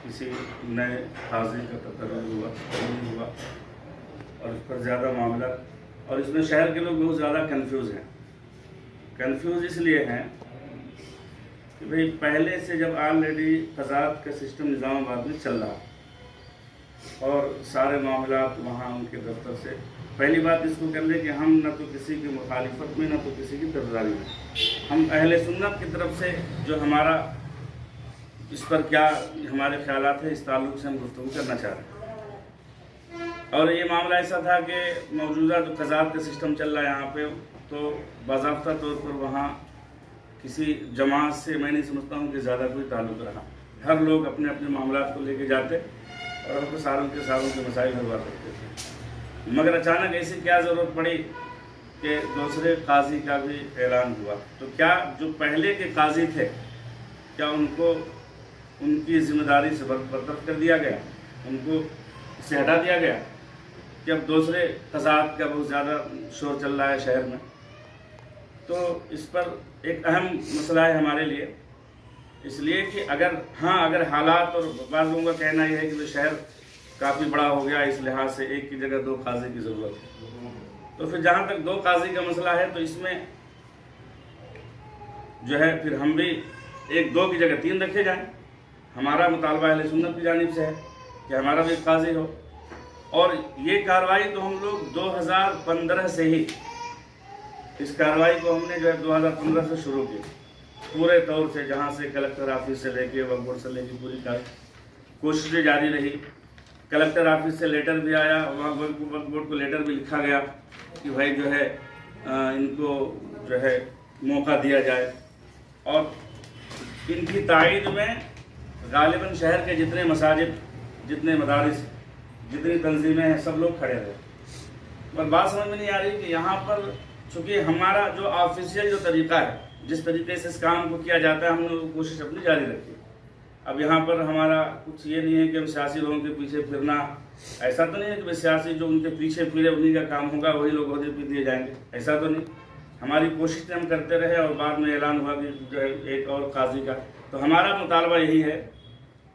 کسی نئے قاضی کا تقرر ہوا نہیں ہوا، اور اس پر زیادہ معاملہ، اور اس میں شہر کے لوگ بہت زیادہ کنفیوز ہیں۔ کنفیوز اس لیے ہیں کہ بھئی پہلے سے جب آلریڈی قضات کا سسٹم نظام آباد میں چل رہا اور سارے معاملات وہاں ان کے دفتر سے، پہلی بات اس کو کر لیں کہ ہم نہ تو کسی کی مخالفت میں نہ تو کسی کی طرفداری میں، ہم اہل سنت کی طرف سے جو ہمارا اس پر کیا ہمارے خیالات ہیں اس تعلق سے ہم گفتگو کرنا چاہ رہے ہیں۔ اور یہ معاملہ ایسا تھا کہ موجودہ جو قضات کا سسٹم چل رہا ہے یہاں پہ، تو باضابطہ طور پر وہاں کسی جماعت سے میں نہیں سمجھتا ہوں کہ زیادہ کوئی تعلق رہا۔ ہر لوگ اپنے اپنے معاملات کو لے کے جاتے اور ہم کو سالوں کے مسائل حل ہوا کرتے تھے، مگر اچانک ایسی کیا ضرورت پڑی کہ دوسرے قاضی کا بھی اعلان ہوا۔ تو کیا جو پہلے کے قاضی تھے کیا ان کو ان کی ذمہ داری سے برطرف کر دیا گیا، ان کو اس سے ہٹا دیا گیا کہ اب دوسرے قضات کا بہت زیادہ شور چل رہا ہے شہر میں؟ تو اس پر ایک اہم مسئلہ ہے ہمارے لیے، اس لیے کہ اگر حالات، اور بعض لوگوں کا کہنا یہ ہے کہ شہر کافی بڑا ہو گیا اس لحاظ سے ایک کی جگہ 2 قاضی کی ضرورت ہے، تو پھر جہاں تک 2 قاضی کا مسئلہ ہے تو اس میں جو ہے پھر ہم بھی 1-2 کی جگہ 3 رکھے جائیں۔ ہمارا مطالبہ اہل سنت کی جانب سے ہے کہ ہمارا بھی ایک قاضی ہو، اور یہ کارروائی تو ہم لوگ 2015 سے ہی اس کارروائی کو ہم نے جو ہے 2015 سے شروع کی پورے طور سے، جہاں سے کلکٹر آفس سے لے کے وقف بورڈ سے لے کے پوری کوششیں جاری رہی۔ کلکٹر آفس سے لیٹر بھی آیا، وہاں وقف بورڈ کو لیٹر بھی لکھا گیا کہ بھائی جو ہے ان کو جو ہے موقع دیا جائے، اور ان کی تائید میں غالباً شہر کے جتنے مساجد، جتنے مدارس، جتنی تنظیمیں ہیں سب لوگ کھڑے رہے۔ پر بات سمجھ میں نہیں آ رہی کہ یہاں پر چونکہ ہمارا جو آفیشیل جو طریقہ ہے، جس طریقے سے اس کام کو کیا جاتا ہے، ہم نے وہ کوشش اپنی جاری رکھی۔ اب یہاں پر ہمارا کچھ یہ نہیں ہے کہ ہم سیاسی لوگوں کے پیچھے پھرنا، ایسا تو نہیں ہے کہ سیاسی جو ان کے پیچھے پھرے انہیں کا کام ہوگا وہی لوگ عہدے پہ دیے جائیں گے، ایسا تو نہیں۔ ہماری کوششیں ہم کرتے رہے اور بعد میں اعلان ہوا کہ جو ہے ایک اور قاضی کا، تو ہمارا مطالبہ یہی ہے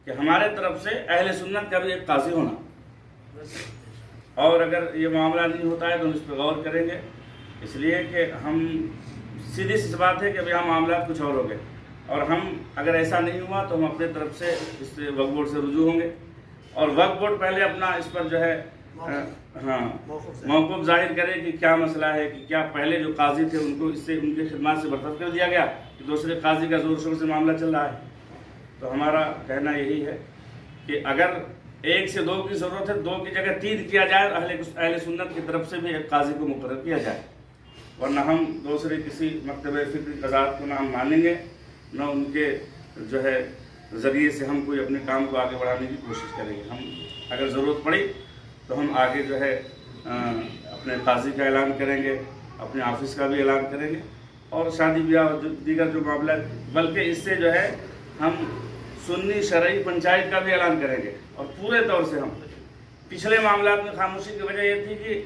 کہ ہمارے طرف سے اہل سنت کا بھی ایک قاضی ہونا، اور اگر یہ معاملہ نہیں ہوتا ہے تو ہم اس پہ غور کریں گے، اس لیے کہ ہم سیدھی سی بات ہے کہ ابھی ہم معاملات کچھ اور ہو گئے، اور ہم اگر ایسا نہیں ہوا تو ہم اپنے طرف سے اس سے وقف بورڈ سے رجوع ہوں گے، اور وقف بورڈ پہلے اپنا اس پر جو ہے موقف ظاہر کرے کہ کیا مسئلہ ہے، کہ کیا پہلے جو قاضی تھے ان کو اس سے ان کی خدمات سے برطرف کر دیا گیا کہ دوسرے قاضی کا زور شور سے معاملہ چل رہا ہے۔ تو ہمارا کہنا یہی ہے کہ اگر 1 سے 2 کی ضرورت ہے، 2 کی جگہ 3 کیا جائے، اہل سنت کی طرف سے بھی ایک قاضی کو مقرر کیا جائے، ورنہ ہم دوسرے کسی مکتبہ فکری قضات کو نہ ہم مانیں گے، نہ ان کے جو ہے ذریعے سے ہم کوئی اپنے کام کو آگے بڑھانے کی کوشش کریں گے۔ ہم اگر ضرورت پڑی تو ہم آگے جو ہے اپنے قاضی کا اعلان کریں گے، اپنے آفس کا بھی اعلان کریں گے، اور شادی بیاہ اور دیگر جو معاملات، بلکہ اس سے جو ہے ہم سنی شرعی پنچایت کا بھی اعلان کریں گے، اور پورے طور سے ہم پچھلے معاملات میں خاموشی کی وجہ یہ تھی کہ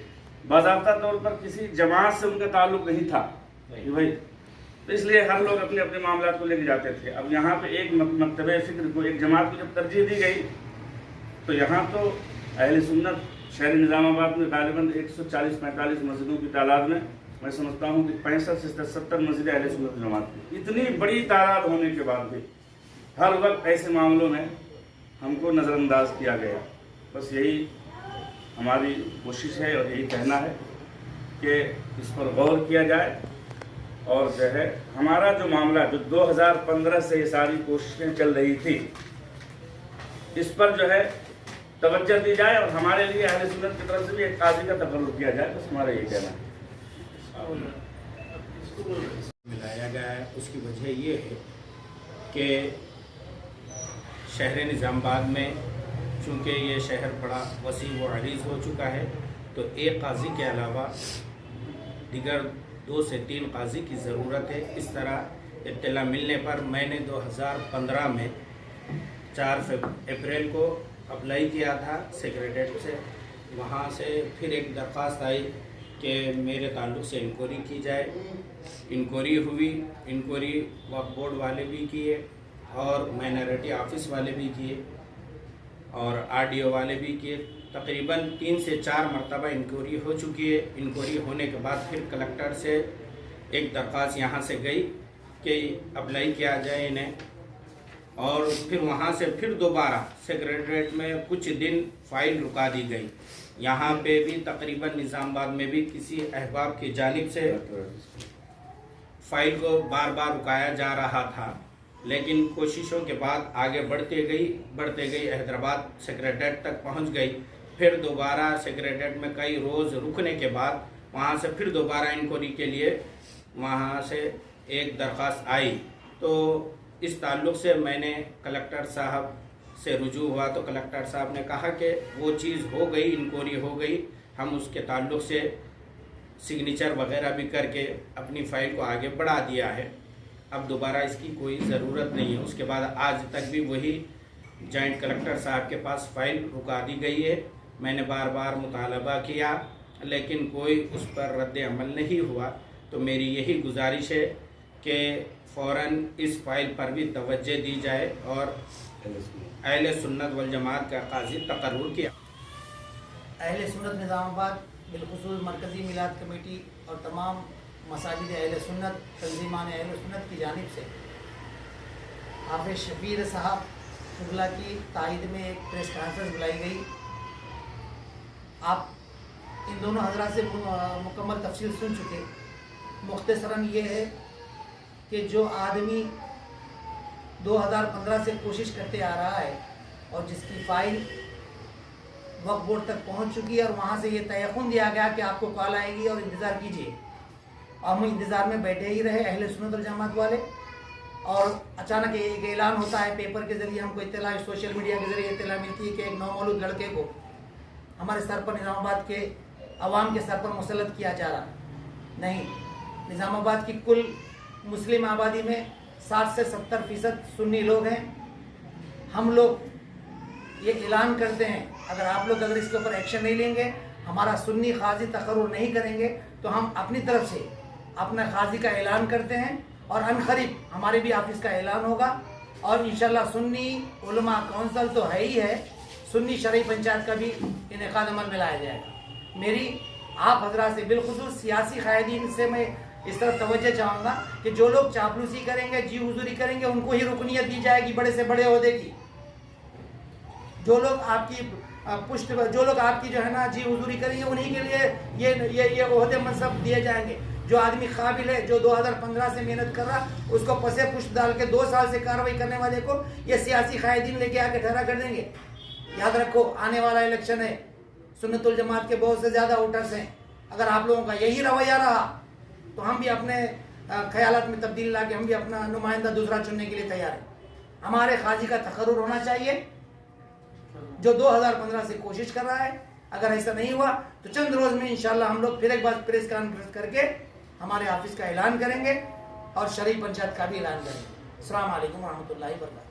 باضابطہ طور پر کسی جماعت سے ان کا تعلق نہیں تھا کہ بھائی، تو اس لیے ہر لوگ اپنے اپنے معاملات کو لے کے جاتے تھے۔ اب یہاں پہ ایک مکتبہ فکر کو، ایک جماعت کو جب ترجیح دی گئی تو یہاں تو اہل سنت شہر نظام آباد میں غالباً 140-45 مسجدوں کی تعداد میں سمجھتا ہوں کہ 65 سے 70 مسجدیں اہل سنت جماعت کی، اتنی بڑی تعداد ہونے کے بعد بھی ہر وقت ایسے معاملوں میں ہم کو نظر انداز کیا گیا۔ بس یہی ہماری کوشش ہے اور یہی کہنا ہے کہ اس پر غور کیا جائے، اور جو ہے ہمارا جو معاملہ جو 2015 سے یہ ساری کوششیں چل رہی تھی اس پر جو ہے توجہ دی جائے، اور ہمارے لیے اہل سنت کی طرف سے بھی ایک قاضی کا تقرر کیا جائے، بس ہمارا یہ کہنا ہے۔ ملایا گیا ہے اس کی وجہ یہ ہے کہ شہر نظام آباد میں چونکہ یہ شہر بڑا وسیع و عریض ہو چکا ہے، تو ایک قاضی کے علاوہ دیگر 2 سے 3 قاضی کی ضرورت ہے۔ اس طرح اطلاع ملنے پر میں نے 2015 میں 4 اپریل کو اپلائی کیا تھا سیکریٹریٹ سے، وہاں سے پھر ایک درخواست آئی کہ میرے تعلق سے انکوائری کی جائے۔ انکوائری ہوئی، انکوائری وقف بورڈ والے بھی کیے اور مائنارٹی آفس والے بھی کیے، اور RDO والے بھی کہ تقریباً 3 سے 4 مرتبہ انکوائری ہو چکی ہے. انکوائری ہونے کے بعد پھر کلکٹر سے ایک درخواست یہاں سے گئی کہ اپلائی کیا جائے انہیں، اور پھر وہاں سے پھر دوبارہ سیکریٹریٹ میں کچھ دن فائل رکا دی گئی. یہاں پہ بھی تقریباً نظام آباد میں بھی کسی احباب کی جانب سے فائل کو بار بار رکایا جا رہا تھا، لیکن کوششوں کے بعد آگے بڑھتے گئی حیدرآباد سیکریٹریٹ تک پہنچ گئی. پھر دوبارہ سیکریٹریٹ میں کئی روز رکنے کے بعد وہاں سے پھر دوبارہ انکوائری کے لیے وہاں سے ایک درخواست آئی. تو اس تعلق سے میں نے کلکٹر صاحب سے رجوع ہوا تو کلکٹر صاحب نے کہا کہ وہ چیز ہو گئی، انکوائری ہو گئی، ہم اس کے تعلق سے سگنیچر وغیرہ بھی کر کے اپنی فائل کو آگے بڑھا دیا ہے. اب دوبارہ اس کی کوئی ضرورت نہیں ہے. اس کے بعد آج تک بھی وہی جوائنٹ کلکٹر صاحب کے پاس فائل رکا دی گئی ہے. میں نے بار بار مطالبہ کیا لیکن کوئی اس پر رد عمل نہیں ہوا. تو میری یہی گزارش ہے کہ فوراً اس فائل پر بھی توجہ دی جائے اور اہل سنت والجماعت کا قاضی تقرر کیا. اہل سنت نظام آباد بالخصوص مرکزی میلاد کمیٹی اور تمام مساجد اہل سنت، تنظیمان اہل سنت کی جانب سے حافظ شبیر صاحب قبلہ کی تائید میں ایک پریس کانفرنس بلائی گئی. آپ ان دونوں حضرات سے مکمل تفصیل سن چکے. مختصراً یہ ہے کہ جو آدمی 2015 سے کوشش کرتے آ رہا ہے اور جس کی فائل وقف بورڈ تک پہنچ چکی ہے اور وہاں سے یہ تیقن دیا گیا کہ آپ کو کال آئے گی اور انتظار کیجیے، اور ہم انتظار میں بیٹھے ہی رہے اہل سنت والجماعت والے، اور اچانک ایک اعلان ہوتا ہے پیپر کے ذریعے، ہم کو اطلاع سوشل میڈیا کے ذریعے اطلاع ملتی ہے کہ ایک نومولود لڑکے کو ہمارے سر پر نظام آباد کے عوام کے سر پر مسلط کیا جا رہا. نہیں، نظام آباد کی کل مسلم آبادی میں 60 سے 70% سنی لوگ ہیں. ہم لوگ یہ اعلان کرتے ہیں اگر آپ لوگ اس کے اوپر ایکشن نہیں لیں گے، ہمارا سنی قاضی تقرر نہیں کریں گے، تو ہم اپنی طرف سے اپنا قاضی کا اعلان کرتے ہیں اور عنقریب ہمارے بھی آفس کا اعلان ہوگا. اور انشاءاللہ سنی علماء کونسل تو ہے ہی ہے، سنی شرعی پنچایت کا بھی انعقاد عمل میں لایا جائے گا. میری آپ حضرات سے بالخصوص سیاسی قائدین سے میں اس طرف توجہ چاہوں گا کہ جو لوگ چاپلوسی کریں گے، جی حضوری کریں گے، ان کو ہی رکنیت دی جائے گی بڑے سے بڑے عہدے کی. جو لوگ آپ کی جو لوگ آپ کی جو ہے نا جی حضوری کریں گے، انہی کے لیے یہ عہدے منصب دیے جائیں گے. جو آدمی قابل ہے، جو 2015 سے محنت کر رہا، اس کو پسے پشت ڈال کے 2 سال سے کارروائی کرنے والے کو یہ سیاسی قائدین لے کے آ کے ٹھہرا کر دیں گے. یاد رکھو، آنے والا الیکشن ہے، سنت الجماعت کے بہت سے زیادہ ووٹرز ہیں. اگر آپ لوگوں کا یہی رویہ رہا تو ہم بھی اپنے خیالات میں تبدیل لا کے ہم بھی اپنا نمائندہ دوسرا چننے کے لیے تیار ہیں. ہمارے قاضی کا تقرر ہونا چاہیے جو 2015 سے کوشش کر رہا ہے. اگر ایسا نہیں ہوا تو چند روز میں انشاءاللہ ہم لوگ پھر ایک بار پریس کانفرنس کر کے ہمارے آفس کا اعلان کریں گے اور شرعی پنچایت کا بھی اعلان کریں گے. السلام علیکم ورحمۃ اللہ وبرکاتہ.